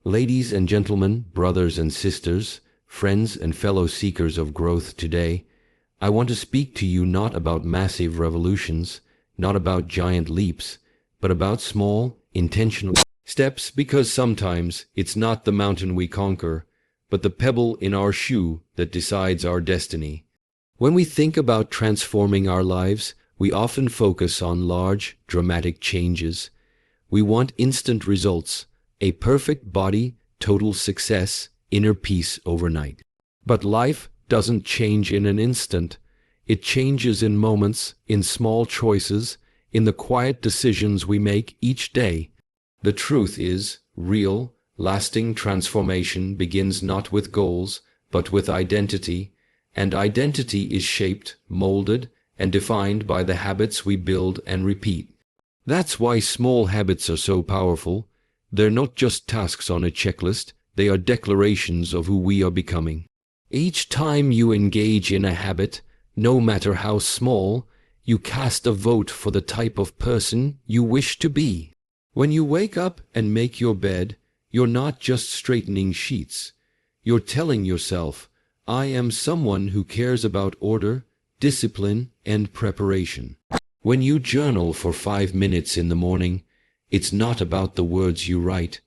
Ladies and gentlemen, brothers and sisters, friends and fellow seekers of growth today, I want to speak to you not about massive revolutions, not about giant leaps, but about small, intentional steps, because sometimes it's not the mountain we conquer, but the pebble in our shoe that decides our destiny. When we think about transforming our lives, we often focus on large, dramatic changes. We want instant results, a perfect body, total success, inner peace overnight. But life doesn't change in an instant. It changes in moments, in small choices, in the quiet decisions we make each day. The truth is, real, lasting transformation begins not with goals, but with identity, and identity is shaped, molded, and defined by the habits we build and repeat. That's why small habits are so powerful. They're not just tasks on a checklist, they are declarations of who we are becoming. Each time you engage in a habit, no matter how small, you cast a vote for the type of person you wish to be. When you wake up and make your bed, you're not just straightening sheets. You're telling yourself, I am someone who cares about order, discipline, and preparation. When you journal for 5 minutes in the morning, it's not about the words you write.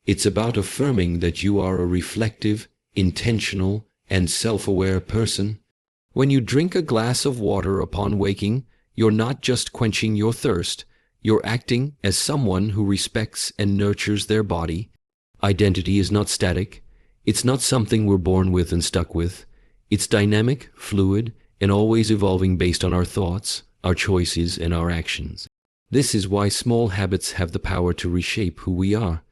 It's about affirming that you are a reflective, intentional, and self-aware person. When you drink a glass of water upon waking, you're not just quenching your thirst, you're acting as someone who respects and nurtures their body. Identity is not static. It's not something we're born with and stuck with. It's dynamic, fluid, and always evolving based on our thoughts, our choices, and our actions. This is why small habits have the power to reshape who we are.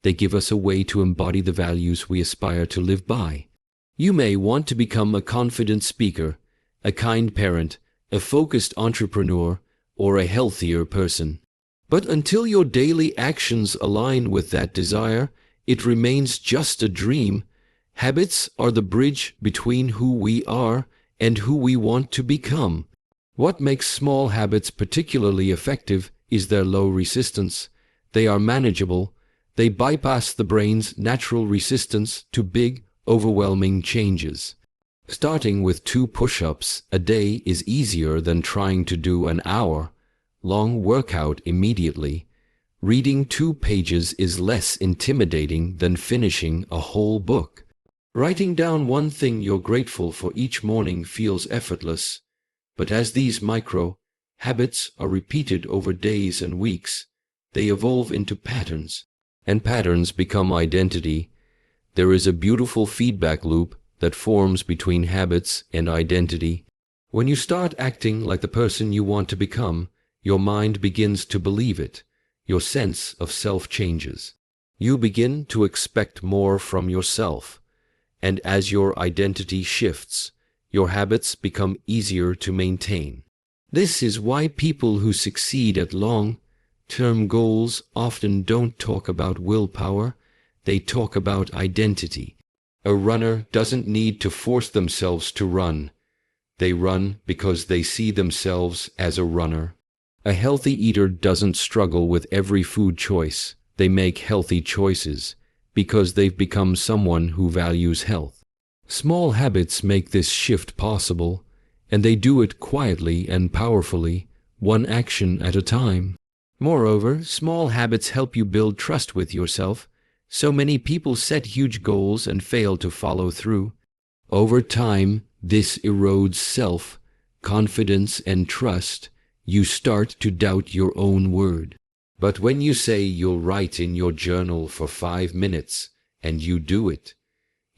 They give us a way to embody the values we aspire to live by. You may want to become a confident speaker, a kind parent, a focused entrepreneur, or a healthier person. But until your daily actions align with that desire, it remains just a dream. Habits are the bridge between who we are and who we want to become. What makes small habits particularly effective is their low resistance. They are manageable. They bypass the brain's natural resistance to big, overwhelming changes. Starting with 2 push-ups a day is easier than trying to do an hour-long workout immediately. Reading 2 pages is less intimidating than finishing a whole book. Writing down one thing you're grateful for each morning feels effortless. But as these micro-habits are repeated over days and weeks, they evolve into patterns, and patterns become identity. There is a beautiful feedback loop that forms between habits and identity. When you start acting like the person you want to become, your mind begins to believe it. Your sense of self changes. You begin to expect more from yourself, and as your identity shifts, your habits become easier to maintain. This is why people who succeed at long-term goals often don't talk about willpower, they talk about identity. A runner doesn't need to force themselves to run. They run because they see themselves as a runner. A healthy eater doesn't struggle with every food choice. They make healthy choices because they've become someone who values health. Small habits make this shift possible, and they do it quietly and powerfully, one action at a time. Moreover, small habits help you build trust with yourself. So many people set huge goals and fail to follow through. Over time, this erodes self-confidence and trust. You start to doubt your own word. But when you say you'll write in your journal for 5 minutes, and you do it,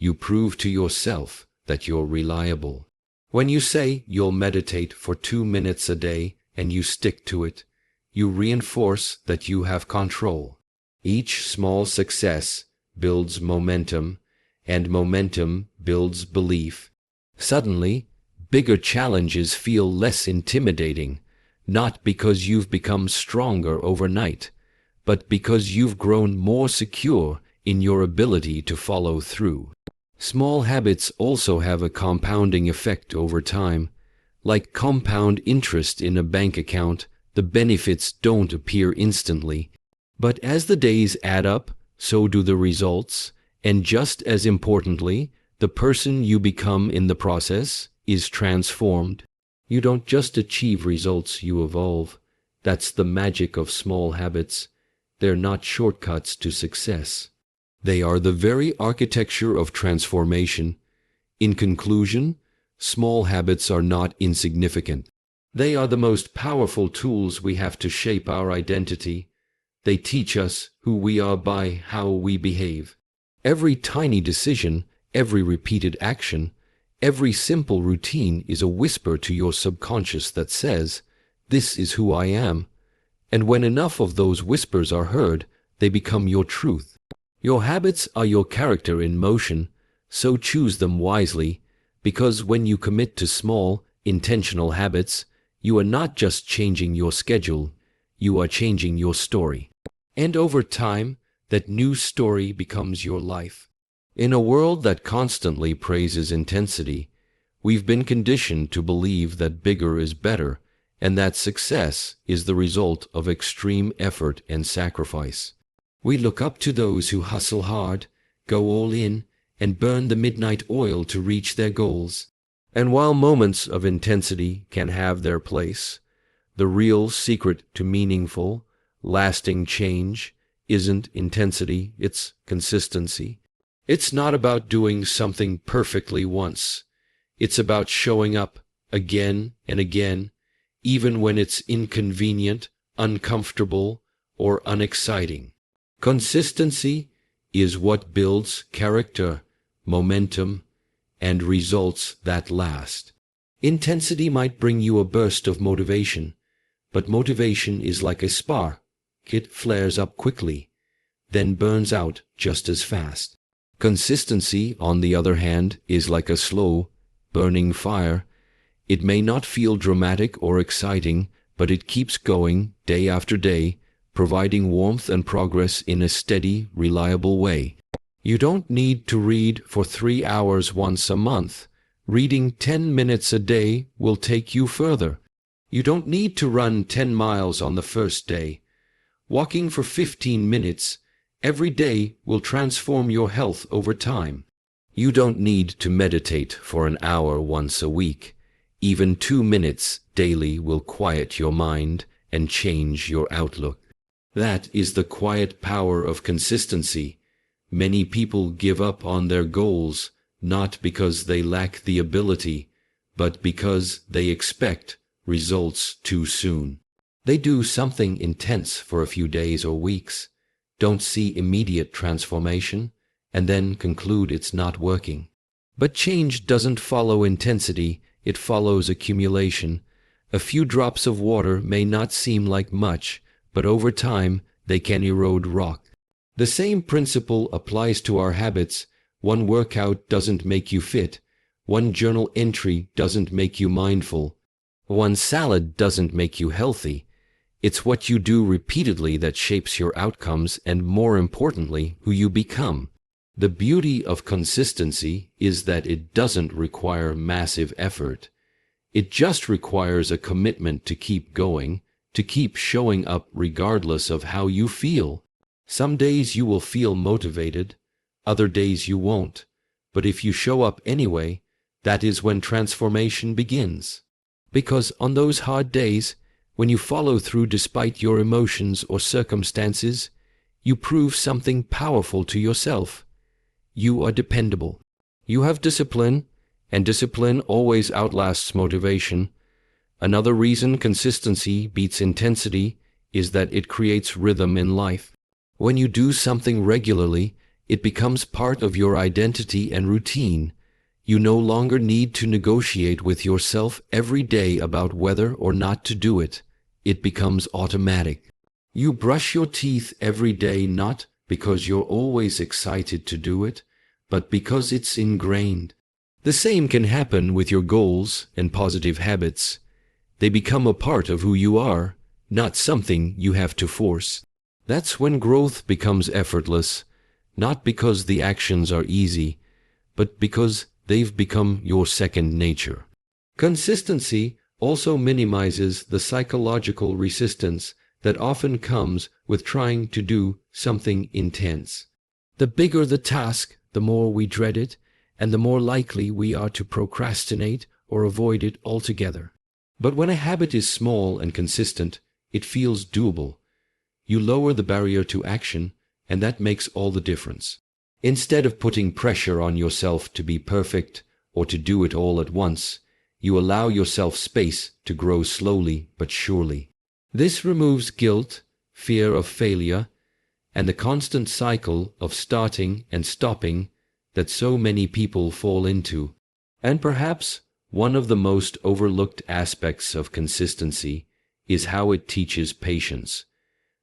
you prove to yourself that you're reliable. When you say you'll meditate for 2 minutes a day, and you stick to it, you reinforce that you have control. Each small success builds momentum, and momentum builds belief. Suddenly, bigger challenges feel less intimidating, not because you've become stronger overnight, but because you've grown more secure in your ability to follow through. Small habits also have a compounding effect over time. Like compound interest in a bank account, the benefits don't appear instantly. But as the days add up, so do the results, and just as importantly, the person you become in the process is transformed. You don't just achieve results, you evolve. That's the magic of small habits. They're not shortcuts to success. They are the very architecture of transformation. In conclusion, small habits are not insignificant. They are the most powerful tools we have to shape our identity. They teach us who we are by how we behave. Every tiny decision, every repeated action, every simple routine is a whisper to your subconscious that says, "This is who I am." And when enough of those whispers are heard, they become your truth. Your habits are your character in motion, so choose them wisely, because when you commit to small, intentional habits, you are not just changing your schedule, you are changing your story. And over time, that new story becomes your life. In a world that constantly praises intensity, we've been conditioned to believe that bigger is better, and that success is the result of extreme effort and sacrifice. We look up to those who hustle hard, go all in, and burn the midnight oil to reach their goals. And while moments of intensity can have their place, the real secret to meaningful, lasting change isn't intensity, it's consistency. It's not about doing something perfectly once. It's about showing up again and again, even when it's inconvenient, uncomfortable, or unexciting. Consistency is what builds character, momentum, and results that last. Intensity might bring you a burst of motivation, but motivation is like a spark. It flares up quickly, then burns out just as fast. Consistency, on the other hand, is like a slow, burning fire. It may not feel dramatic or exciting, but it keeps going day after day, providing warmth and progress in a steady, reliable way. You don't need to read for 3 hours once a month. Reading 10 minutes a day will take you further. You don't need to run 10 miles on the first day. Walking for 15 minutes every day will transform your health over time. You don't need to meditate for an hour once a week. Even 2 minutes daily will quiet your mind and change your outlook. That is the quiet power of consistency. Many people give up on their goals not because they lack the ability, but because they expect results too soon. They do something intense for a few days or weeks, don't see immediate transformation, and then conclude it's not working. But change doesn't follow intensity, it follows accumulation. A few drops of water may not seem like much, but over time they can erode rock. The same principle applies to our habits. One workout doesn't make you fit. One journal entry doesn't make you mindful. One salad doesn't make you healthy. It's what you do repeatedly that shapes your outcomes and, more importantly, who you become. The beauty of consistency is that it doesn't require massive effort. It just requires a commitment to keep going, to keep showing up regardless of how you feel. Some days you will feel motivated, other days you won't. But if you show up anyway, that is when transformation begins. Because on those hard days, when you follow through despite your emotions or circumstances, you prove something powerful to yourself. You are dependable. You have discipline, and discipline always outlasts motivation. Another reason consistency beats intensity is that it creates rhythm in life. When you do something regularly, it becomes part of your identity and routine. You no longer need to negotiate with yourself every day about whether or not to do it. It becomes automatic. You brush your teeth every day not because you're always excited to do it, but because it's ingrained. The same can happen with your goals and positive habits. They become a part of who you are, not something you have to force. That's when growth becomes effortless, not because the actions are easy, but because they've become your second nature. Consistency also minimizes the psychological resistance that often comes with trying to do something intense. The bigger the task, the more we dread it, and the more likely we are to procrastinate or avoid it altogether. But when a habit is small and consistent, it feels doable. You lower the barrier to action, and that makes all the difference. Instead of putting pressure on yourself to be perfect or to do it all at once, you allow yourself space to grow slowly but surely. This removes guilt, fear of failure, and the constant cycle of starting and stopping that so many people fall into. And perhaps one of the most overlooked aspects of consistency is how it teaches patience.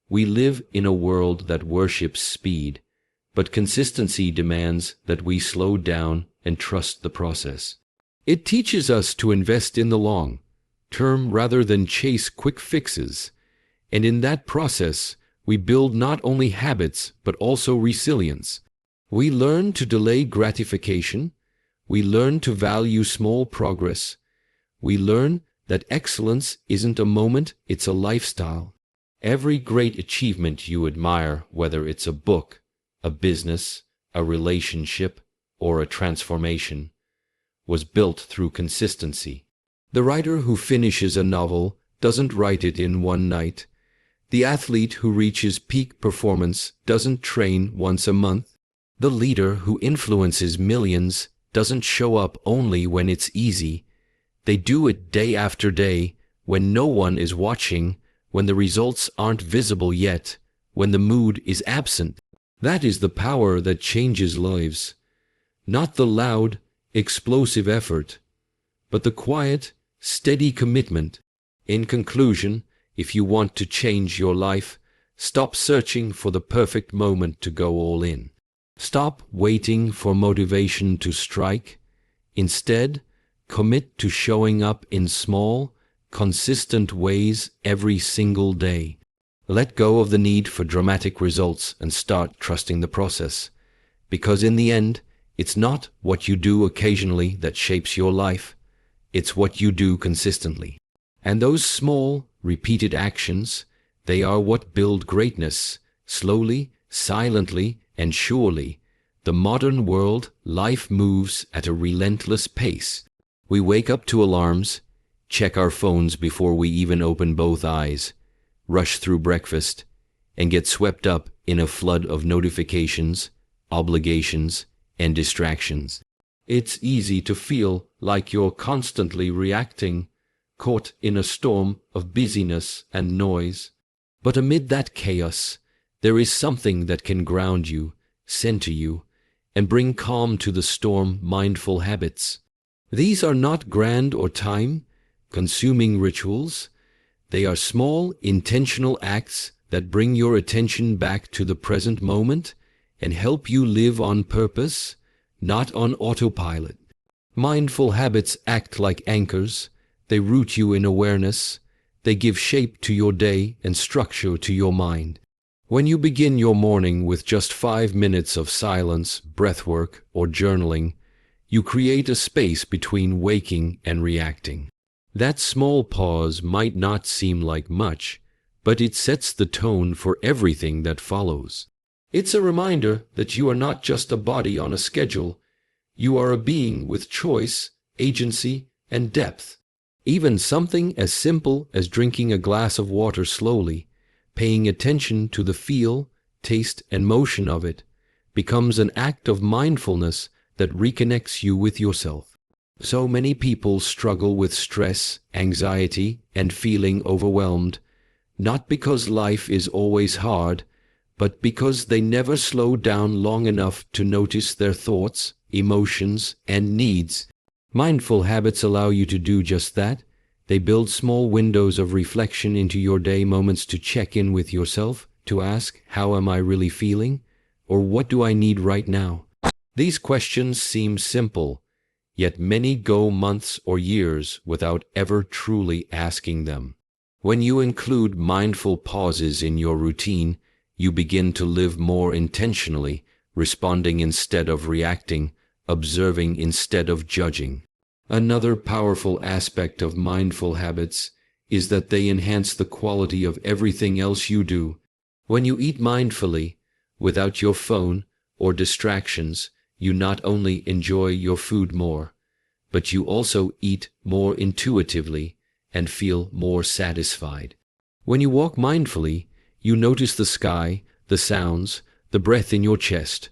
We live in a world that worships speed, but consistency demands that we slow down and trust the process. It teaches us to invest in the long term rather than chase quick fixes, and in that process, we build not only habits but also resilience. We learn to delay gratification, we learn to value small progress, we learn that excellence isn't a moment, it's a lifestyle. Every great achievement you admire, whether it's a book, a business, a relationship, or a transformation, was built through consistency. The writer who finishes a novel doesn't write it in one night. The athlete who reaches peak performance doesn't train once a month. The leader who influences millions doesn't show up only when it's easy. They do it day after day, when no one is watching, when the results aren't visible yet, when the mood is absent. That is the power that changes lives. Not the loud, explosive effort, but the quiet, steady commitment. In conclusion, if you want to change your life, stop searching for the perfect moment to go all in. Stop waiting for motivation to strike. Instead, commit to showing up in small, consistent ways every single day. Let go of the need for dramatic results and start trusting the process. Because in the end, it's not what you do occasionally that shapes your life. It's what you do consistently. And those small, repeated actions, they are what build greatness, slowly, silently, and surely. The modern world, life moves at a relentless pace. We wake up to alarms, check our phones before we even open both eyes, rush through breakfast, and get swept up in a flood of notifications, obligations, and distractions. It's easy to feel like you're constantly reacting, caught in a storm of busyness and noise. But amid that chaos, there is something that can ground you, center you, and bring calm to the storm. Mindful habits. These are not grand or time-consuming rituals. They are small, intentional acts that bring your attention back to the present moment and help you live on purpose, not on autopilot. Mindful habits act like anchors. They root you in awareness. They give shape to your day and structure to your mind. When you begin your morning with just 5 minutes of silence, breathwork, or journaling, you create a space between waking and reacting. That small pause might not seem like much, but it sets the tone for everything that follows. It's a reminder that you are not just a body on a schedule. You are a being with choice, agency, and depth. Even something as simple as drinking a glass of water slowly, paying attention to the feel, taste, and motion of it, becomes an act of mindfulness that reconnects you with yourself. So many people struggle with stress, anxiety, and feeling overwhelmed, not because life is always hard, but because they never slow down long enough to notice their thoughts, emotions, and needs. Mindful habits allow you to do just that. They build small windows of reflection into your day, moments to check in with yourself, to ask, how am I really feeling? Or what do I need right now? These questions seem simple, yet many go months or years without ever truly asking them. When you include mindful pauses in your routine, you begin to live more intentionally, responding instead of reacting, observing instead of judging. Another powerful aspect of mindful habits is that they enhance the quality of everything else you do. When you eat mindfully, without your phone, or distractions, you not only enjoy your food more, but you also eat more intuitively and feel more satisfied. When you walk mindfully, you notice the sky, the sounds, the breath in your chest.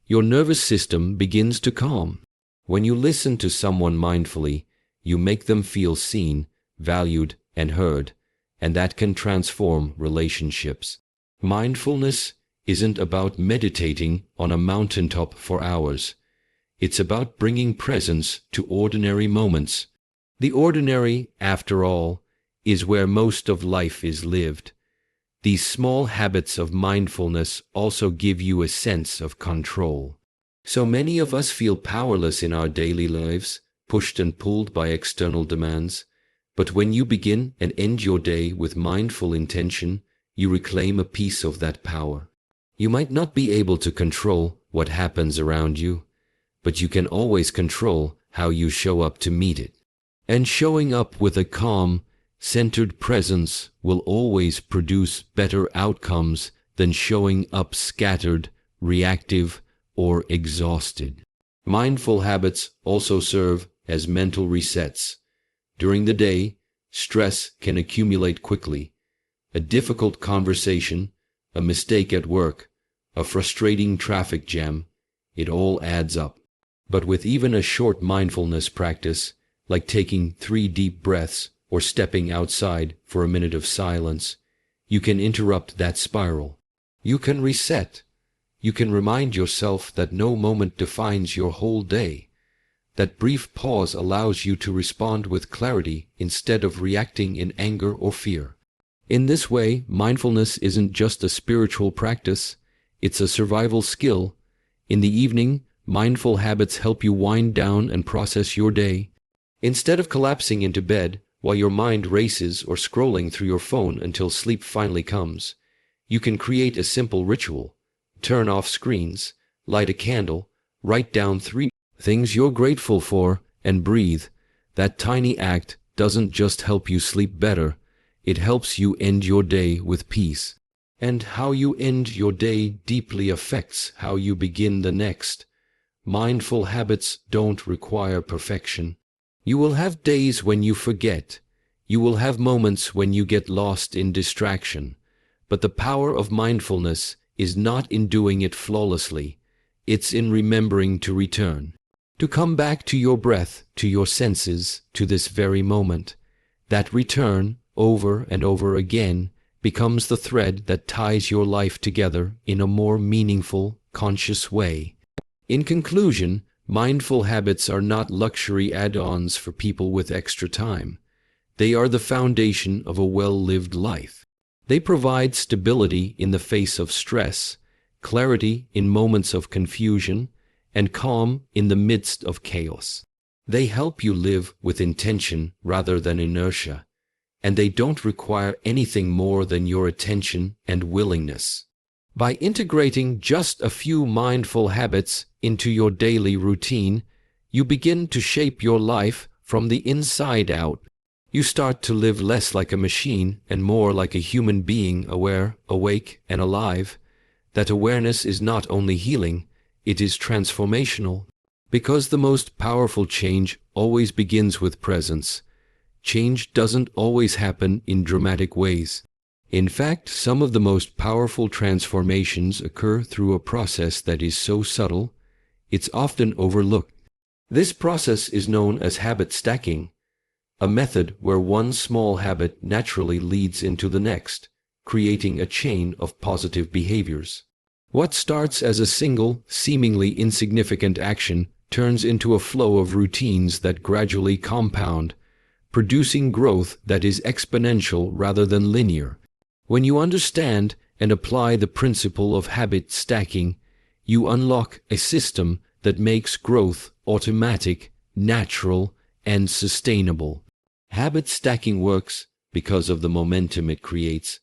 Your nervous system begins to calm. When you listen to someone mindfully, you make them feel seen, valued, and heard, and that can transform relationships. Mindfulness isn't about meditating on a mountaintop for hours. It's about bringing presence to ordinary moments. The ordinary, after all, is where most of life is lived. These small habits of mindfulness also give you a sense of control. So many of us feel powerless in our daily lives, pushed and pulled by external demands. But when you begin and end your day with mindful intention, you reclaim a piece of that power. You might not be able to control what happens around you, but you can always control how you show up to meet it. And showing up with a calm, centered presence will always produce better outcomes than showing up scattered, reactive, or exhausted. Mindful habits also serve as mental resets. During the day, stress can accumulate quickly. A difficult conversation, a mistake at work, a frustrating traffic jam, it all adds up. But with even a short mindfulness practice, like taking 3 deep breaths or stepping outside for a minute of silence, you can interrupt that spiral. You can reset. You can remind yourself that no moment defines your whole day. That brief pause allows you to respond with clarity instead of reacting in anger or fear. In this way, mindfulness isn't just a spiritual practice, it's a survival skill. In the evening, mindful habits help you wind down and process your day. Instead of collapsing into bed while your mind races or scrolling through your phone until sleep finally comes, you can create a simple ritual. Turn off screens, light a candle, write down 3 things you're grateful for, and breathe. That tiny act doesn't just help you sleep better, it helps you end your day with peace. And how you end your day deeply affects how you begin the next. Mindful habits don't require perfection. You will have days when you forget. You will have moments when you get lost in distraction. But the power of mindfulness is not in doing it flawlessly. It's in remembering to return. To come back to your breath, to your senses, to this very moment. That return, over and over again, becomes the thread that ties your life together in a more meaningful, conscious way. In conclusion, mindful habits are not luxury add-ons for people with extra time. They are the foundation of a well-lived life. They provide stability in the face of stress, clarity in moments of confusion, and calm in the midst of chaos. They help you live with intention rather than inertia, and they don't require anything more than your attention and willingness. By integrating just a few mindful habits into your daily routine, you begin to shape your life from the inside out. You start to live less like a machine and more like a human being, aware, awake, and alive. That awareness is not only healing, it is transformational. Because the most powerful change always begins with presence. Change doesn't always happen in dramatic ways. In fact, some of the most powerful transformations occur through a process that is so subtle, it's often overlooked. This process is known as habit stacking, a method where one small habit naturally leads into the next, creating a chain of positive behaviors. What starts as a single, seemingly insignificant action turns into a flow of routines that gradually compound, producing growth that is exponential rather than linear. When you understand and apply the principle of habit stacking, you unlock a system that makes growth automatic, natural, and sustainable. Habit stacking works because of the momentum it creates.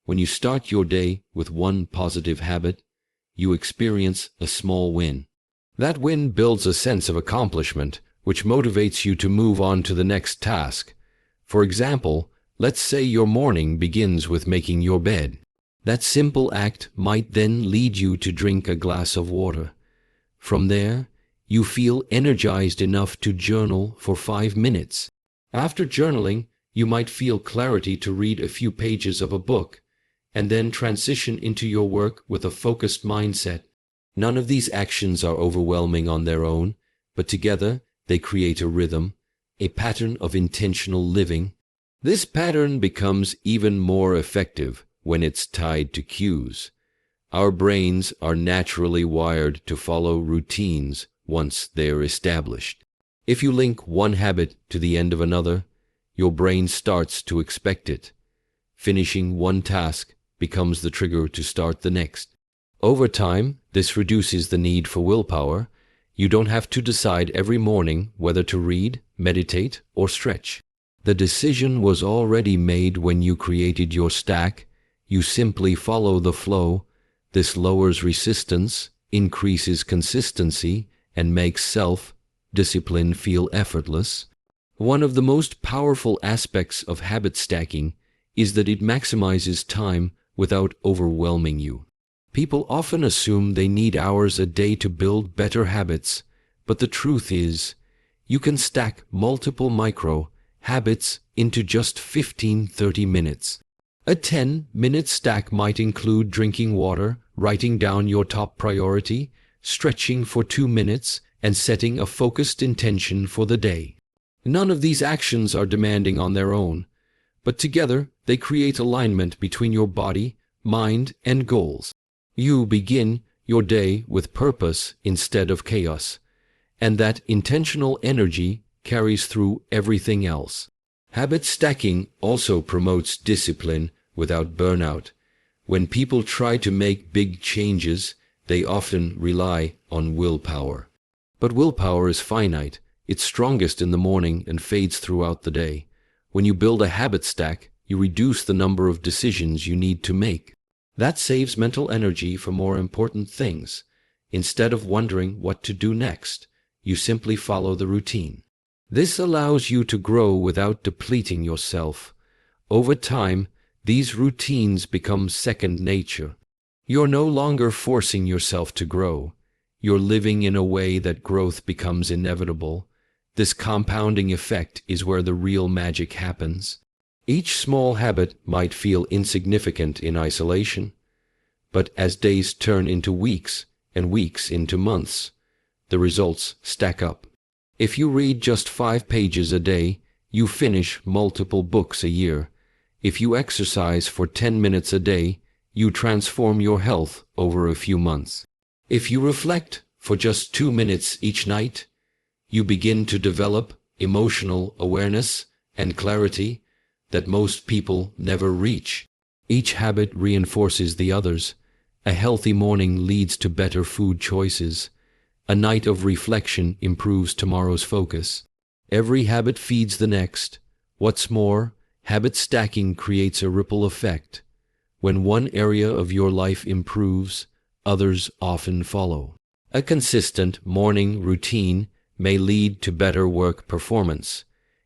When you start your day with one positive habit, you experience a small win. That win builds a sense of accomplishment, which motivates you to move on to the next task. For example, let's say your morning begins with making your bed. That simple act might then lead you to drink a glass of water. From there, you feel energized enough to journal for 5 minutes. After journaling, you might feel clarity to read a few pages of a book, and then transition into your work with a focused mindset. None of these actions are overwhelming on their own, but together they create a rhythm, a pattern of intentional living. This pattern becomes even more effective when it's tied to cues. Our brains are naturally wired to follow routines once they're established. If you link one habit to the end of another, your brain starts to expect it. Finishing one task becomes the trigger to start the next. Over time, this reduces the need for willpower. You don't have to decide every morning whether to read, meditate, or stretch. The decision was already made when you created your stack. You simply follow the flow. This lowers resistance, increases consistency, and makes self-discipline feel effortless. One of the most powerful aspects of habit stacking is that it maximizes time without overwhelming you. People often assume they need hours a day to build better habits, but the truth is, you can stack multiple micro habits into just 15-30 minutes. A 10-minute stack might include drinking water, writing down your top priority, stretching for 2 minutes, and setting a focused intention for the day. None of these actions are demanding on their own, but together they create alignment between your body, mind, and goals. You begin your day with purpose instead of chaos, and that intentional energy carries through everything else. Habit stacking also promotes discipline without burnout. When people try to make big changes, they often rely on willpower. But willpower is finite. It's strongest in the morning and fades throughout the day. When you build a habit stack, you reduce the number of decisions you need to make. That saves mental energy for more important things. Instead of wondering what to do next, you simply follow the routine. This allows you to grow without depleting yourself. Over time, these routines become second nature. You're no longer forcing yourself to grow. You're living in a way that growth becomes inevitable. This compounding effect is where the real magic happens. Each small habit might feel insignificant in isolation, but as days turn into weeks and weeks into months, the results stack up. If you read just 5 pages a day, you finish multiple books a year. If you exercise for 10 minutes a day, you transform your health over a few months. If you reflect for just 2 minutes each night, you begin to develop emotional awareness and clarity that most people never reach. Each habit reinforces the others. A healthy morning leads to better food choices. A night of reflection improves tomorrow's focus. Every habit feeds the next. What's more, habit stacking creates a ripple effect. When one area of your life improves, others often follow. A consistent morning routine may lead to better work performance.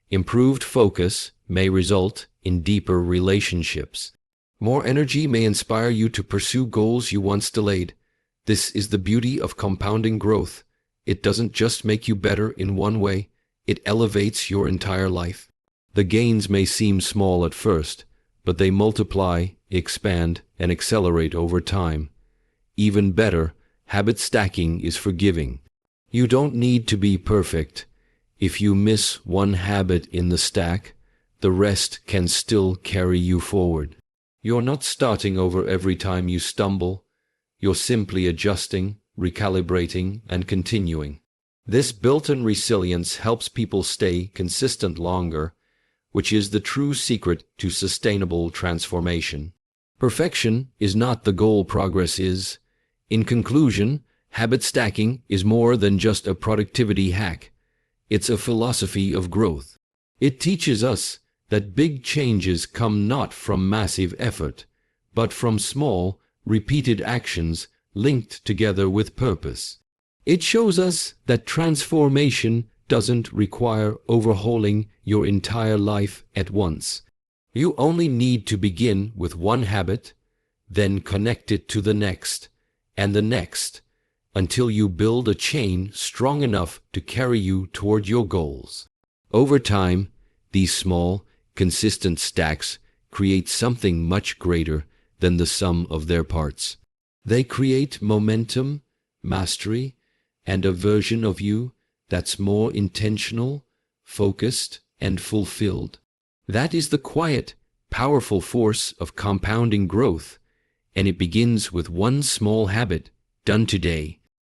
Improved focus may result in deeper relationships. More energy may inspire you to pursue goals you once delayed. This is the beauty of compounding growth. It doesn't just make you better in one way, it elevates your entire life. The gains may seem small at first, but they multiply, expand, and accelerate over time. Even better, habit stacking is forgiving. You don't need to be perfect. If you miss one habit in the stack, the rest can still carry you forward. You're not starting over every time you stumble. You're simply adjusting, recalibrating, and continuing. This built-in resilience helps people stay consistent longer, which is the true secret to sustainable transformation. Perfection is not the goal, progress is. In conclusion, habit stacking is more than just a productivity hack. It's a philosophy of growth. It teaches us that big changes come not from massive effort, but from small, repeated actions linked together with purpose. It shows us that transformation doesn't require overhauling your entire life at once. You only need to begin with one habit, then connect it to the next, and the next, until you build a chain strong enough to carry you toward your goals. Over time, these small, consistent stacks create something much greater than the sum of their parts. They create momentum, mastery, and a version of you that's more intentional, focused, and fulfilled. That is the quiet, powerful force of compounding growth, and it begins with one small habit done today.